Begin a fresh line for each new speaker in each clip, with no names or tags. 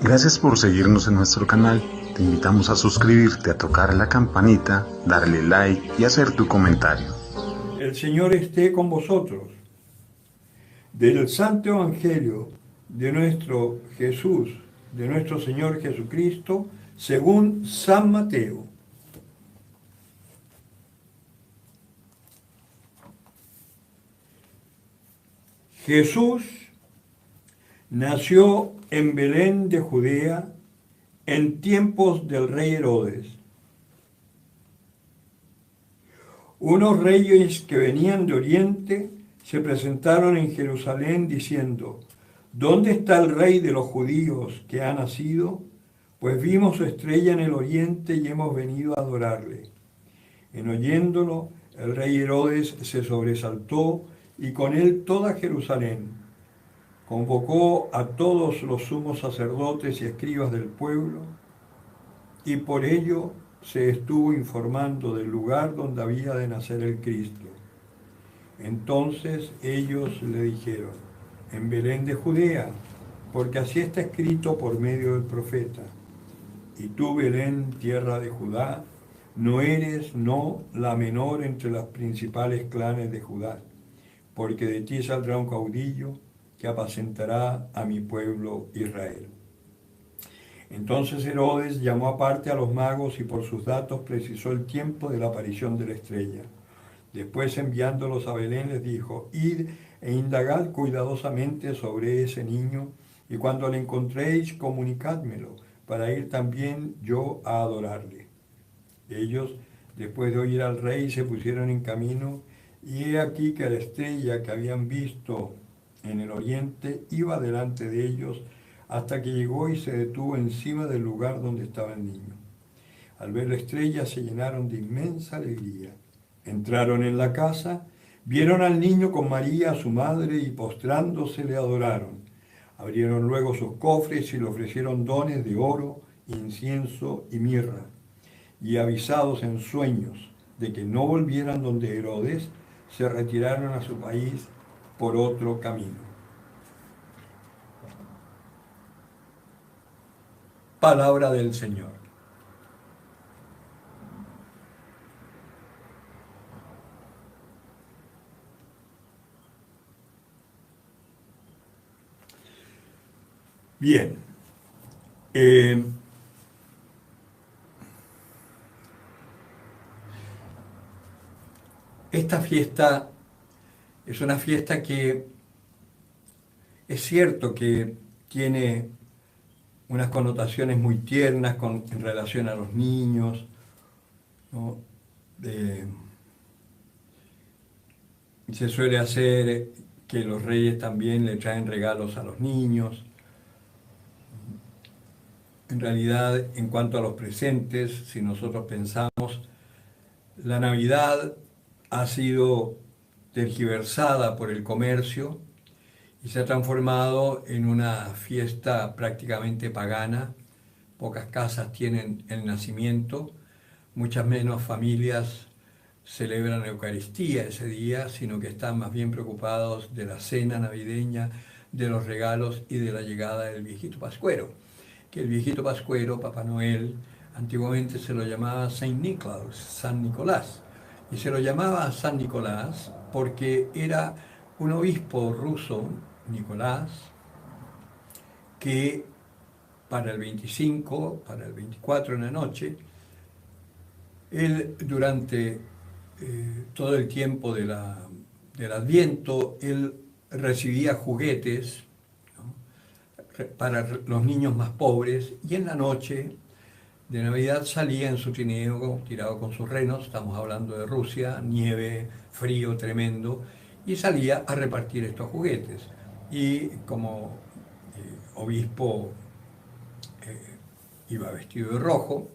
Gracias por seguirnos en nuestro canal. Te invitamos a suscribirte, a tocar la campanita, darle like y hacer tu comentario.
El Señor esté con vosotros. Del Santo Evangelio de nuestro Jesús, de nuestro Señor Jesucristo, según San Mateo. Jesús nació en Belén de Judea en tiempos del rey Herodes. Unos reyes que venían de Oriente se presentaron en Jerusalén diciendo: ¿Dónde está el rey de los judíos que ha nacido? Pues vimos su estrella en el oriente y hemos venido a adorarle. En oyéndolo, el rey Herodes se sobresaltó y con él toda Jerusalén. Convocó a todos los sumos sacerdotes y escribas del pueblo y por ello se estuvo informando del lugar donde había de nacer el Cristo. Entonces ellos le dijeron: en Belén de Judea, porque así está escrito por medio del profeta: y tú, Belén, tierra de Judá, no eres la menor entre los principales clanes de Judá, porque de ti saldrá un caudillo que apacentará a mi pueblo Israel. Entonces Herodes llamó aparte a los magos y por sus datos precisó el tiempo de la aparición de la estrella. Después, enviándolos a Belén, les dijo: id e indagad cuidadosamente sobre ese niño, y cuando le encontréis, comunicádmelo, para ir también yo a adorarle. Ellos, después de oír al rey, se pusieron en camino, y he aquí que la estrella que habían visto en el oriente iba delante de ellos, hasta que llegó y se detuvo encima del lugar donde estaba el niño. Al ver la estrella se llenaron de inmensa alegría. Entraron en la casa, vieron al niño con María, su madre, y postrándose le adoraron. Abrieron luego sus cofres y le ofrecieron dones de oro, incienso y mirra. Y avisados en sueños de que no volvieran donde Herodes, se retiraron a su país por otro camino. Palabra del Señor. Bien, esta fiesta es una fiesta que es cierto que tiene unas connotaciones muy tiernas en relación a los niños, ¿no? Se suele hacer que los reyes también le traen regalos a los niños. En realidad, en cuanto a los presentes, si nosotros pensamos, la Navidad ha sido tergiversada por el comercio y se ha transformado en una fiesta prácticamente pagana. Pocas casas tienen el nacimiento, muchas menos familias celebran la Eucaristía ese día, sino que están más bien preocupados de la cena navideña, de los regalos y de la llegada del viejito Pascuero. Que el viejito Pascuero, Papá Noel, antiguamente se lo llamaba Saint Nicholas, San Nicolás. Y se lo llamaba San Nicolás porque era un obispo ruso, Nicolás, que para el 25, para el 24 en la noche, él durante todo el tiempo del Adviento, él recibía juguetes, ¿no?, para los niños más pobres, y en la noche de Navidad salía en su trineo tirado con sus renos, estamos hablando de Rusia, nieve, frío tremendo, y salía a repartir estos juguetes. Y como obispo iba vestido de rojo,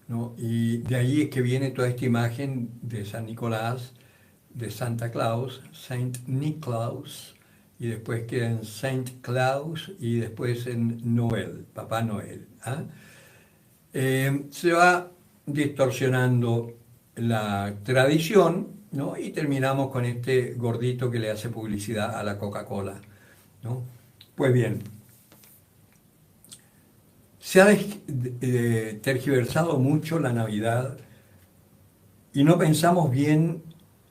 ¿no? Y de ahí es que viene toda esta imagen de San Nicolás, de Santa Claus, Saint Niklaus, y después queda en Saint Claus y después en Noel, Papá Noel. Se va distorsionando la tradición, ¿no? Y terminamos con este gordito que le hace publicidad a la Coca-Cola, ¿no? Pues bien, Se ha tergiversado mucho la Navidad y no pensamos bien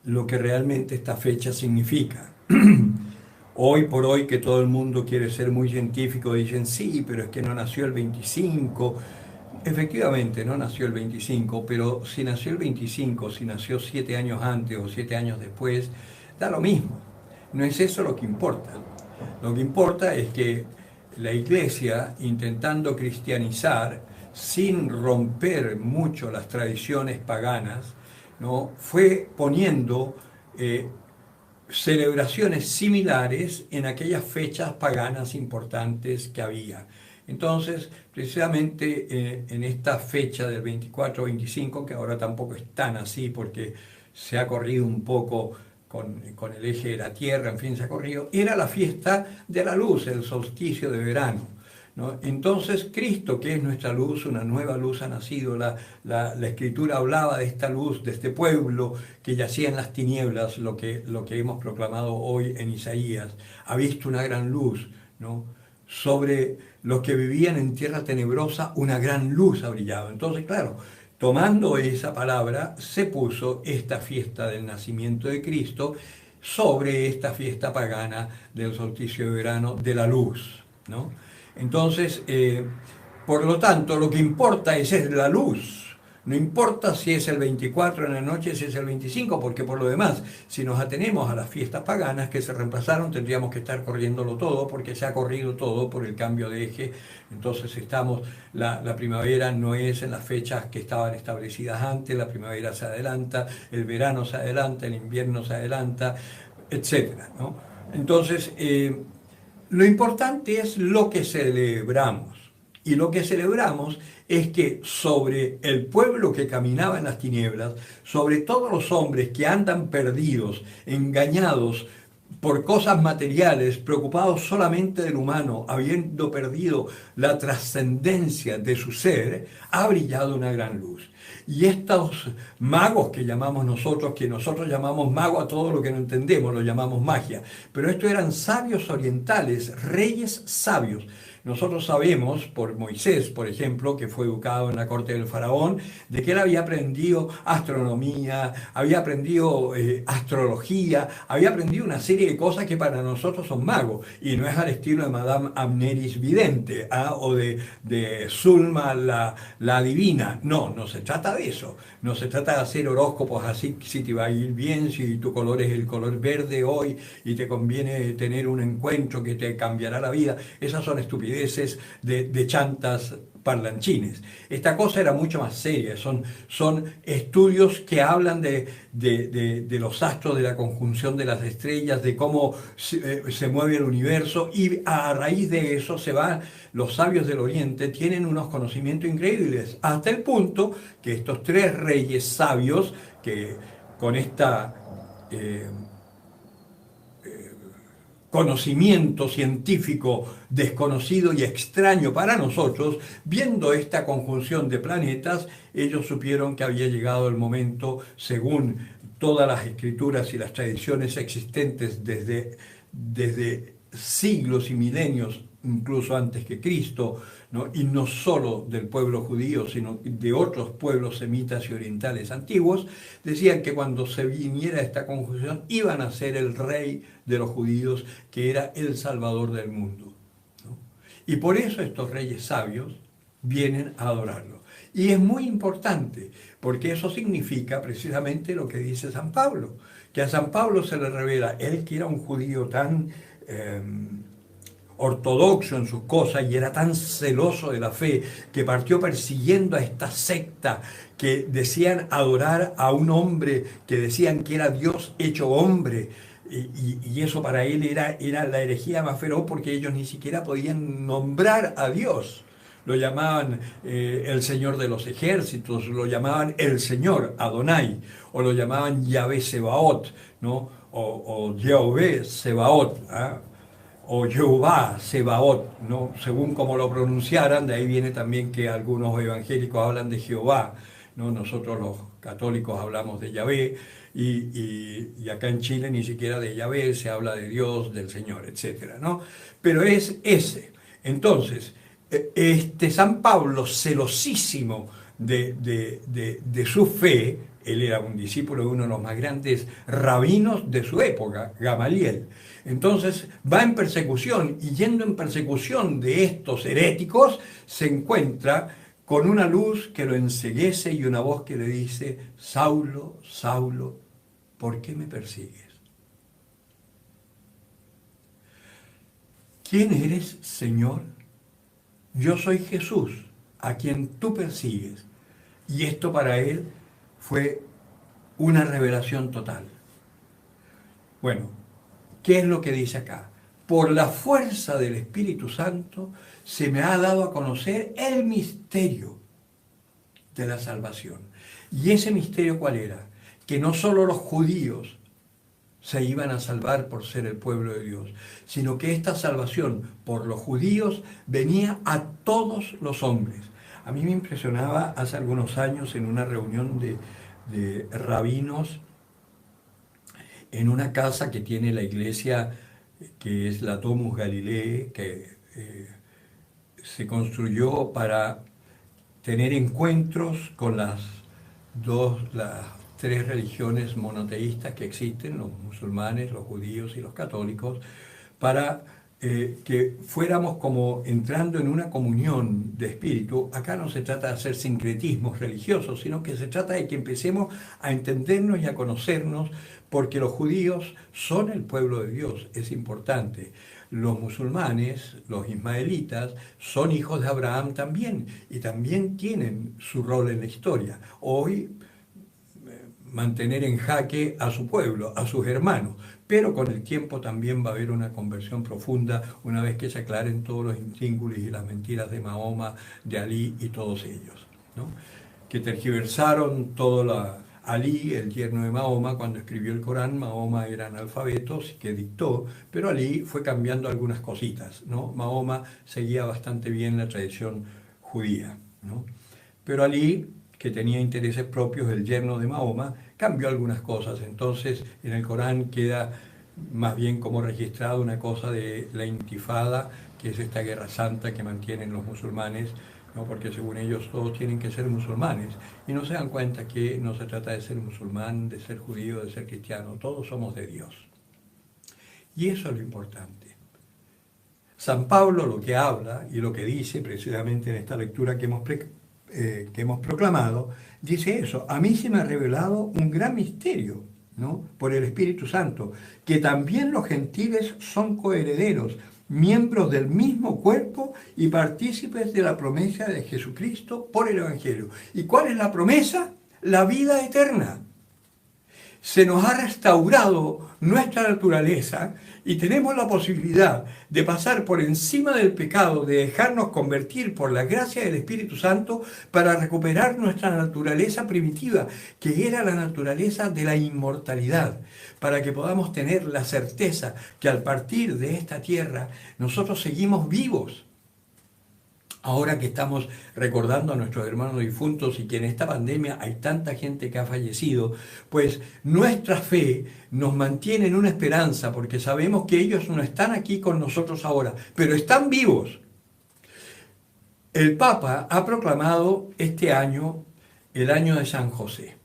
lo que realmente esta fecha significa. Hoy por hoy que todo el mundo quiere ser muy científico, dicen sí, pero es que no nació el 25. Efectivamente, no nació el 25, pero si nació el 25, si nació 7 años antes o 7 años después, da lo mismo. No es eso lo que importa. Lo que importa es que la Iglesia, intentando cristianizar, sin romper mucho las tradiciones paganas, ¿no? Fue poniendo celebraciones similares en aquellas fechas paganas importantes que había. Entonces, precisamente en esta fecha del 24-25, que ahora tampoco es tan así porque se ha corrido un poco con el eje de la Tierra, en fin, se ha corrido, era la fiesta de la luz, el solsticio de verano, ¿no? Entonces, Cristo, que es nuestra luz, una nueva luz ha nacido. La Escritura hablaba de esta luz, de este pueblo que yacía en las tinieblas, lo que hemos proclamado hoy en Isaías. Ha visto una gran luz, ¿no? Sobre los que vivían en tierra tenebrosa, una gran luz ha brillado. Entonces, claro, tomando esa palabra, se puso esta fiesta del nacimiento de Cristo sobre esta fiesta pagana del solsticio de verano de la luz, ¿no? Entonces, por lo tanto, lo que importa es la luz. No importa si es el 24 en la noche, si es el 25, porque por lo demás, si nos atenemos a las fiestas paganas que se reemplazaron, tendríamos que estar corriéndolo todo, porque se ha corrido todo por el cambio de eje. Entonces la primavera no es en las fechas que estaban establecidas antes, la primavera se adelanta, el verano se adelanta, el invierno se adelanta, etcétera, ¿no? Entonces, lo importante es lo que celebramos. Y lo que celebramos es que sobre el pueblo que caminaba en las tinieblas, sobre todos los hombres que andan perdidos, engañados por cosas materiales, preocupados solamente del humano, habiendo perdido la trascendencia de su ser, ha brillado una gran luz. Y estos magos que llamamos nosotros, que nosotros llamamos mago a todo lo que no entendemos, lo llamamos magia, pero estos eran sabios orientales, reyes sabios. Nosotros sabemos, por Moisés, por ejemplo, que fue educado en la corte del faraón, de que él había aprendido astronomía, había aprendido astrología, había aprendido una serie de cosas que para nosotros son magos, y no es al estilo de Madame Amneris Vidente, o de Zulma la divina. No, no se trata de eso. No se trata de hacer horóscopos así, si te va a ir bien, si tu color es el color verde hoy y te conviene tener un encuentro que te cambiará la vida. Esas son estupideces de chantas parlanchines. Esta cosa era mucho más seria, son estudios que hablan de los astros, de la conjunción de las estrellas, de cómo se mueve el universo, y a raíz de eso los sabios del Oriente tienen unos conocimientos increíbles, hasta el punto que estos tres reyes sabios, que con esta conocimiento científico desconocido y extraño para nosotros, viendo esta conjunción de planetas, ellos supieron que había llegado el momento, según todas las escrituras y las tradiciones existentes desde siglos y milenios, incluso antes que Cristo, ¿no? Y no solo del pueblo judío, sino de otros pueblos semitas y orientales antiguos, decían que cuando se viniera esta conjunción iban a ser el rey de los judíos, que era el salvador del mundo, ¿no? Y por eso estos reyes sabios vienen a adorarlo. Y es muy importante, porque eso significa precisamente lo que dice San Pablo, que a San Pablo se le revela, él que era un judío tan ortodoxo en sus cosas y era tan celoso de la fe, que partió persiguiendo a esta secta que decían adorar a un hombre, que decían que era Dios hecho hombre, y eso para él era la herejía más feroz, porque ellos ni siquiera podían nombrar a Dios. Lo llamaban el Señor de los ejércitos, lo llamaban el Señor Adonai, o lo llamaban Yahvé Sebaot, ¿no? o Yahvé Sebaot, ¿eh? O Jehová Sebaot, ¿no? Según como lo pronunciaran. De ahí viene también que algunos evangélicos hablan de Jehová, ¿no? Nosotros los católicos hablamos de Yahvé, y acá en Chile ni siquiera de Yahvé, se habla de Dios, del Señor, etcétera, ¿no? Pero es ese. Entonces, San Pablo, celosísimo de su fe, él era un discípulo de uno de los más grandes rabinos de su época, Gamaliel. Entonces va en persecución y yendo en persecución de estos heréticos, se encuentra con una luz que lo enceguece y una voz que le dice: Saulo, Saulo, ¿por qué me persigues? ¿Quién eres, Señor? Yo soy Jesús, a quien tú persigues. Y esto para él fue una revelación total. Bueno, ¿qué es lo que dice acá? Por la fuerza del Espíritu Santo se me ha dado a conocer el misterio de la salvación. ¿Y ese misterio cuál era? Que no solo los judíos se iban a salvar por ser el pueblo de Dios, sino que esta salvación por los judíos venía a todos los hombres. A mí me impresionaba hace algunos años en una reunión de rabinos en una casa que tiene la iglesia, que es la Domus Galilee, que se construyó para tener encuentros con las tres religiones monoteístas que existen, los musulmanes, los judíos y los católicos, para que fuéramos como entrando en una comunión de espíritu. Acá no se trata de hacer sincretismos religiosos, sino que se trata de que empecemos a entendernos y a conocernos, porque los judíos son el pueblo de Dios, es importante. Los musulmanes, los ismaelitas, son hijos de Abraham también, y también tienen su rol en la historia. Hoy, mantener en jaque a su pueblo, a sus hermanos, pero con el tiempo también va a haber una conversión profunda una vez que se aclaren todos los intríngulis y las mentiras de Mahoma, de Ali y todos ellos, ¿no? Que tergiversaron todo Ali, el yerno de Mahoma, cuando escribió el Corán. Mahoma era analfabeto, sí que dictó, pero Ali fue cambiando algunas cositas, ¿no? Mahoma seguía bastante bien la tradición judía, ¿no? Pero Ali, que tenía intereses propios, el yerno de Mahoma, cambió algunas cosas. Entonces en el Corán queda más bien como registrado una cosa de la intifada, que es esta guerra santa que mantienen los musulmanes, ¿no? Porque según ellos todos tienen que ser musulmanes, y no se dan cuenta que no se trata de ser musulmán, de ser judío, de ser cristiano, todos somos de Dios. Y eso es lo importante. San Pablo lo que habla y lo que dice precisamente en esta lectura que hemos proclamado, dice eso: a mí se me ha revelado un gran misterio, ¿no? Por el Espíritu Santo, que también los gentiles son coherederos, miembros del mismo cuerpo y partícipes de la promesa de Jesucristo por el Evangelio. ¿Y cuál es la promesa? La vida eterna. Se nos ha restaurado nuestra naturaleza y tenemos la posibilidad de pasar por encima del pecado, de dejarnos convertir por la gracia del Espíritu Santo para recuperar nuestra naturaleza primitiva, que era la naturaleza de la inmortalidad, para que podamos tener la certeza que al partir de esta tierra nosotros seguimos vivos. Ahora que estamos recordando a nuestros hermanos difuntos y que en esta pandemia hay tanta gente que ha fallecido, pues nuestra fe nos mantiene en una esperanza, porque sabemos que ellos no están aquí con nosotros ahora, pero están vivos. El Papa ha proclamado este año el año de San José.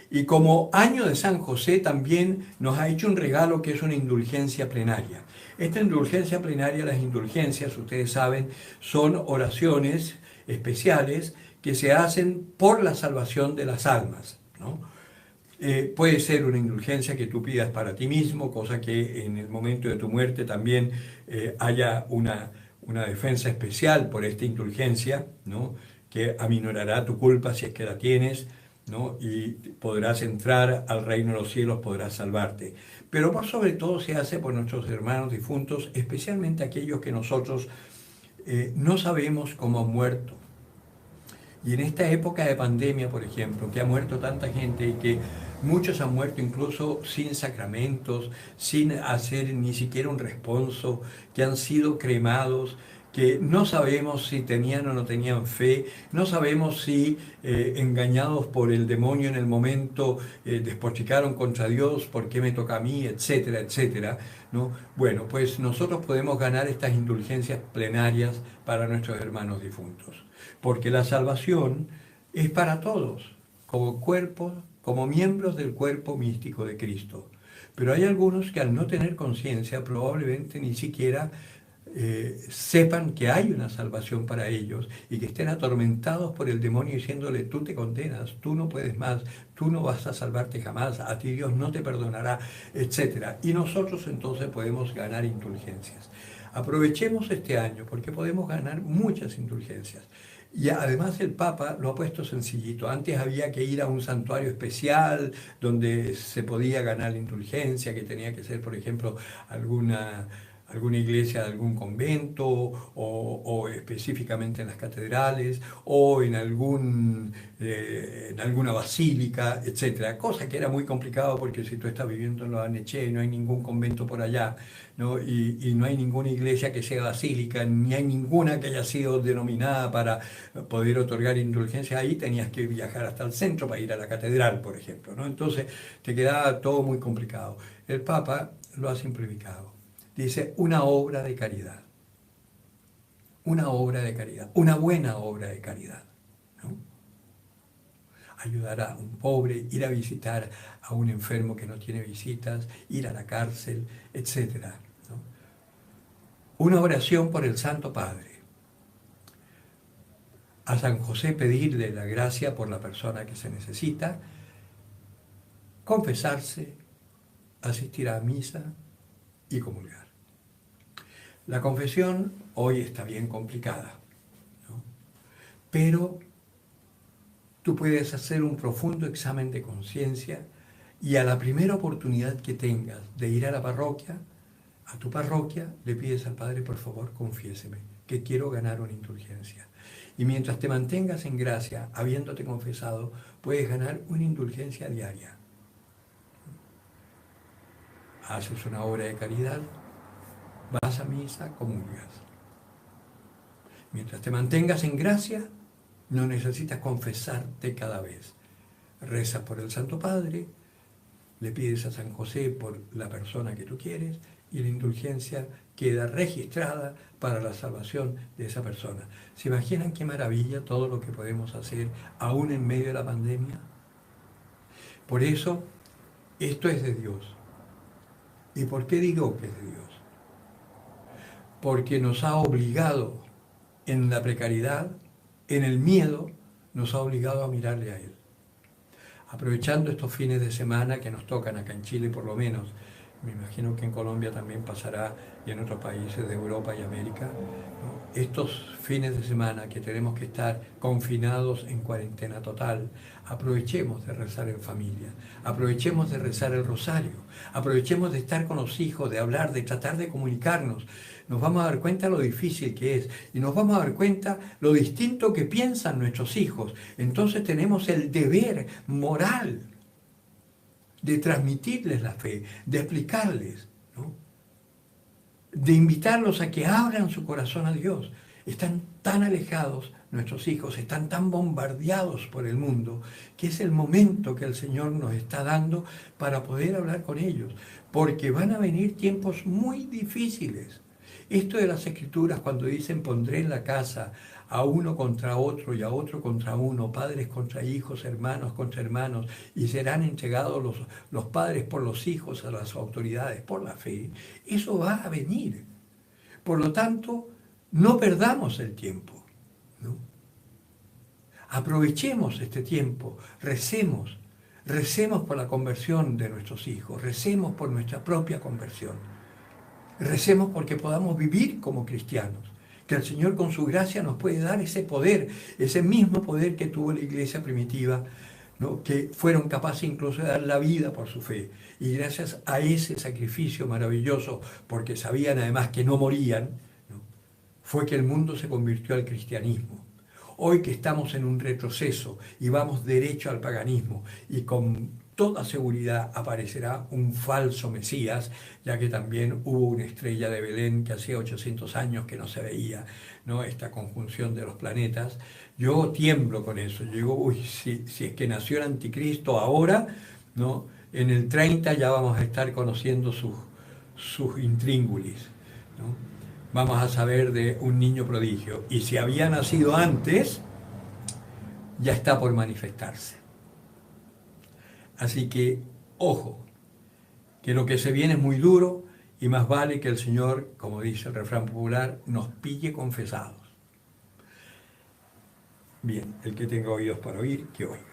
Y como año de San José también nos ha hecho un regalo que es una indulgencia plenaria. Esta indulgencia plenaria, las indulgencias, ustedes saben, son oraciones especiales que se hacen por la salvación de las almas, ¿no? Puede ser una indulgencia que tú pidas para ti mismo, cosa que en el momento de tu muerte también haya una defensa especial por esta indulgencia, ¿no? Que aminorará tu culpa si es que la tienes, ¿no? Y podrás entrar al reino de los cielos, podrás salvarte. Pero por sobre todo se hace por nuestros hermanos difuntos, especialmente aquellos que nosotros no sabemos cómo han muerto. Y en esta época de pandemia, por ejemplo, que ha muerto tanta gente y que muchos han muerto incluso sin sacramentos, sin hacer ni siquiera un responso, que han sido cremados, que no sabemos si tenían o no tenían fe, no sabemos si engañados por el demonio en el momento despotricaron contra Dios, ¿por qué me toca a mí?, etcétera, etcétera, ¿no? Bueno, pues nosotros podemos ganar estas indulgencias plenarias para nuestros hermanos difuntos, porque la salvación es para todos, como cuerpo, como miembros del cuerpo místico de Cristo. Pero hay algunos que al no tener conciencia probablemente ni siquiera sepan que hay una salvación para ellos y que estén atormentados por el demonio diciéndole: tú te condenas, tú no puedes más, tú no vas a salvarte jamás, a ti Dios no te perdonará, etcétera. Y nosotros entonces podemos ganar indulgencias. Aprovechemos este año porque podemos ganar muchas indulgencias. Y además el Papa lo ha puesto sencillito. Antes había que ir a un santuario especial donde se podía ganar la indulgencia, que tenía que ser, por ejemplo, alguna iglesia de algún convento o específicamente en las catedrales o en alguna basílica, etcétera. Cosa que era muy complicado porque si tú estás viviendo en Lo Barnechea y no hay ningún convento por allá, ¿no? Y no hay ninguna iglesia que sea basílica, ni hay ninguna que haya sido denominada para poder otorgar indulgencia, ahí tenías que viajar hasta el centro para ir a la catedral, por ejemplo, ¿no? Entonces te quedaba todo muy complicado. El Papa lo ha simplificado. Dice: una obra de caridad. Una obra de caridad. Una buena obra de caridad, ¿no? Ayudar a un pobre, ir a visitar a un enfermo que no tiene visitas, ir a la cárcel, etcétera, ¿no? Una oración por el Santo Padre. A San José pedirle la gracia por la persona que se necesita, confesarse, asistir a misa y comulgar. La confesión hoy está bien complicada, ¿no? Pero tú puedes hacer un profundo examen de conciencia y a la primera oportunidad que tengas de ir a la parroquia, a tu parroquia, le pides al Padre: por favor, confiéseme, que quiero ganar una indulgencia. Y mientras te mantengas en gracia, habiéndote confesado, puedes ganar una indulgencia diaria. Haces una obra de caridad, vas a misa, comulgas. Mientras te mantengas en gracia, no necesitas confesarte cada vez. Rezas por el Santo Padre, le pides a San José por la persona que tú quieres y la indulgencia queda registrada para la salvación de esa persona. ¿Se imaginan qué maravilla todo lo que podemos hacer aún en medio de la pandemia? Por eso, esto es de Dios. ¿Y por qué digo que es de Dios? Porque nos ha obligado en la precariedad, en el miedo, nos ha obligado a mirarle a Él. Aprovechando estos fines de semana que nos tocan acá en Chile por lo menos, me imagino que en Colombia también pasará y en otros países de Europa y América, ¿no? Estos fines de semana que tenemos que estar confinados en cuarentena total, aprovechemos de rezar en familia, aprovechemos de rezar el rosario, aprovechemos de estar con los hijos, de hablar, de tratar de comunicarnos. Nos vamos a dar cuenta lo difícil que es y nos vamos a dar cuenta lo distinto que piensan nuestros hijos. Entonces tenemos el deber moral de transmitirles la fe, de explicarles, ¿no? De invitarlos a que abran su corazón a Dios. Están tan alejados nuestros hijos, están tan bombardeados por el mundo, que es el momento que el Señor nos está dando para poder hablar con ellos, porque van a venir tiempos muy difíciles. Esto de las Escrituras, cuando dicen: pondré en la casa a uno contra otro y a otro contra uno, padres contra hijos, hermanos contra hermanos, y serán entregados los padres por los hijos a las autoridades por la fe, eso va a venir. Por lo tanto, no perdamos el tiempo, ¿no? Aprovechemos este tiempo, recemos por la conversión de nuestros hijos, recemos por nuestra propia conversión, recemos porque podamos vivir como cristianos, que el Señor con su gracia nos puede dar ese poder, ese mismo poder que tuvo la iglesia primitiva, ¿no? Que fueron capaces incluso de dar la vida por su fe. Y gracias a ese sacrificio maravilloso, porque sabían además que no morían, ¿no? Fue que el mundo se convirtió al cristianismo. Hoy que estamos en un retroceso y vamos derecho al paganismo y con toda seguridad aparecerá un falso Mesías, ya que también hubo una estrella de Belén que hacía 800 años que no se veía, ¿no? Esta conjunción de los planetas. Yo tiemblo con eso. Yo digo, uy, si es que nació el anticristo ahora, ¿no? En el 30 ya vamos a estar conociendo sus intríngulis, ¿no? Vamos a saber de un niño prodigio. Y si había nacido antes, ya está por manifestarse. Así que, ojo, que lo que se viene es muy duro y más vale que el Señor, como dice el refrán popular, nos pille confesados. Bien, el que tenga oídos para oír, que oiga.